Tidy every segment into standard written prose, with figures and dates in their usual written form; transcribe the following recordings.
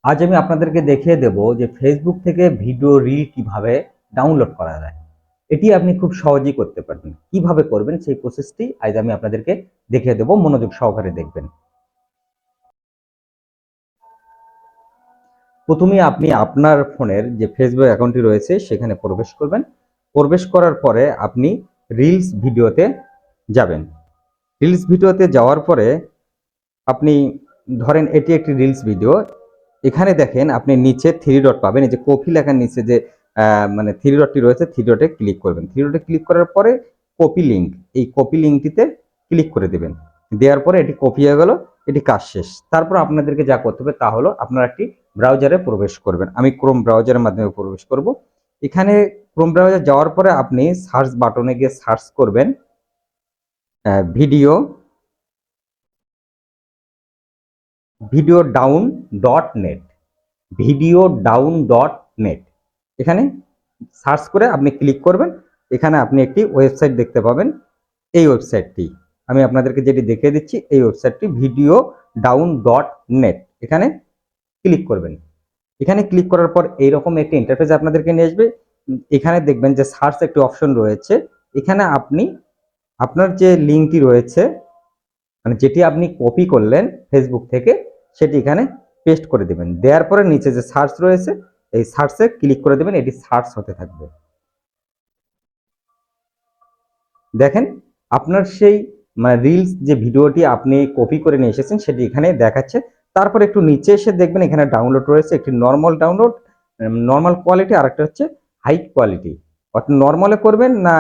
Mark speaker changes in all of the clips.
Speaker 1: আজ আমি আপনাদেরকে দেখিয়ে দেব যে ফেসবুক থেকে ভিডিও রিল কিভাবে ডাউনলোড করা যায়। এটি আপনি খুব সহজেই করতে পারবেন। কিভাবে করবেন সেই প্রসেসটি আজ আমি আপনাদেরকে দেখিয়ে দেব, মনোযোগ সহকারে দেখবেন। প্রথমে আপনি আপনার ফোনের যে ফেসবুক অ্যাকাউন্টটি রয়েছে সেখানে প্রবেশ করবেন। প্রবেশ করার পরে আপনি রিলস ভিডিওতে যাবেন। রিলস ভিডিওতে যাওয়ার পরে আপনি ধরেন এটি একটি রিলস ভিডিও। এখানে দেখেন আপনি নিচে থ্রি ডট পাবেন, এই যে কপি লেখার নিচে যে মানে থ্রি ডটটি রয়েছে, থ্রি ডটে ক্লিক করবেন। থ্রি ডটে ক্লিক করার পরে কপি লিঙ্ক, এই কপি লিঙ্কটিতে ক্লিক করে দেবেন। দেওয়ার পরে এটি কপি হয়ে গেল, এটি কাজ শেষ। তারপর আপনাদেরকে যা করতে হবে তা হলো আপনারা একটি ব্রাউজারে প্রবেশ করবেন। আমি ক্রোম ব্রাউজারের মাধ্যমে প্রবেশ করব। এখানে ক্রোম ব্রাউজার যাওয়ার পরে আপনি সার্চ বাটনে গিয়ে সার্চ করবেন video video down dot net, video down dot net. এখানে সার্চ করে আপনি ক্লিক করবেন। এখানে আপনি একটি ওয়েবসাইট দেখতে পাবেন। এই ওয়েবসাইটটি আমি আপনাদেরকে যেটি দেখিয়ে দিচ্ছি, এই ওয়েবসাইটটি ভিডিও ডাউন ডট নেট। এখানে ক্লিক করবেন। এখানে ক্লিক করার পর এইরকম একটি ইন্টারফেস আপনাদেরকে নিয়ে আসবে। এখানে দেখবেন যে সার্চ একটি অপশন রয়েছে। এখানে আপনি আপনার যে লিঙ্কটি রয়েছে, মানে যেটি আপনি কপি করলেন ফেসবুক থেকে, সেটি এখানে পেস্ট করে দেবেন। দেওয়ার পরে নিচে যে সার্চ রয়েছে এই সার্চে ক্লিক করে দেবেন, এটি সার্চ হতে থাকবে। দেখেন আপনার সেই মানে রিলস যে ভিডিওটি আপনি কপি করে নিয়ে এসেছেন সেটি এখানে দেখাচ্ছে। তারপর একটু নিচে এসে দেখবেন এখানে ডাউনলোড রয়েছে, একটি নর্মাল ডাউনলোড, নর্মাল কোয়ালিটি, আর একটা হচ্ছে হাই কোয়ালিটি। অর্থাৎ নর্মালে করবেন না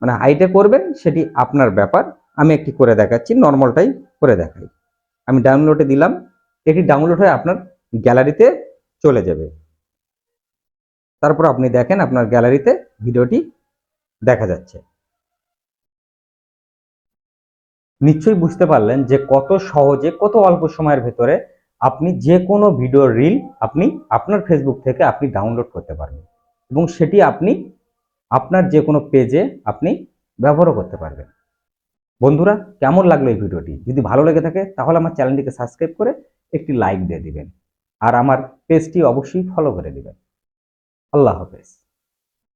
Speaker 1: মানে হাইটে করবেন সেটি আপনার ব্যাপার। আমি একটি করে দেখাচ্ছি, নর্মালটাই করে দেখাই। আমি ডাউনলোডে দিলাম, এটি ডাউনলোড হয়ে আপনার গ্যালারিতে চলে যাবে। তারপর আপনি দেখেন আপনার গ্যালারিতে ভিডিওটি দেখা যাচ্ছে। নিশ্চয়ই বুঝতে পারলেন যে কত সহজে, কত অল্প সময়ের ভেতরে আপনি যে কোনো ভিডিও রিল আপনি আপনার ফেসবুক থেকে আপনি ডাউনলোড করতে পারবেন এবং সেটি আপনি আপনার যে কোনো পেজে আপনি ব্যবহারও করতে পারবেন। বন্ধুরা, কেমন লাগলো এই ভিডিওটি? যদি ভালো লেগে থাকে তাহলে আমার চ্যানেলটিকে সাবস্ক্রাইব করে একটি লাইক দিয়ে দিবেন আর আমার পেজটি অবশ্যই ফলো করে দিবেন। আল্লাহ হাফেজ।